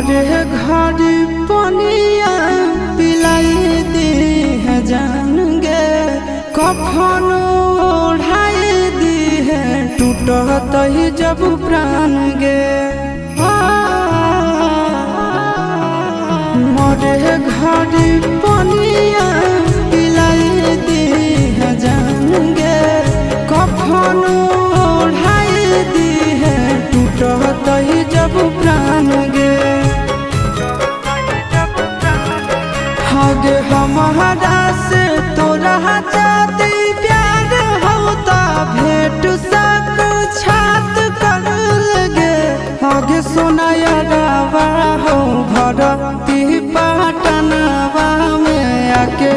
मोरे घर पनिया पिलाई दी है जान गे, कफन ओढ़ाई दी है टूटत ही जब प्राण गे। मोरे घर पनिया पिलाई दी है जान गे, कफन ओढ़ाई दी है टूटत ही जब प्राण गे। हगे हमारा से तोरा जाती प्यार होता भेंट साक्षात कर लगे। हगे सोनाया गावा हो भरती पाटनवा में आके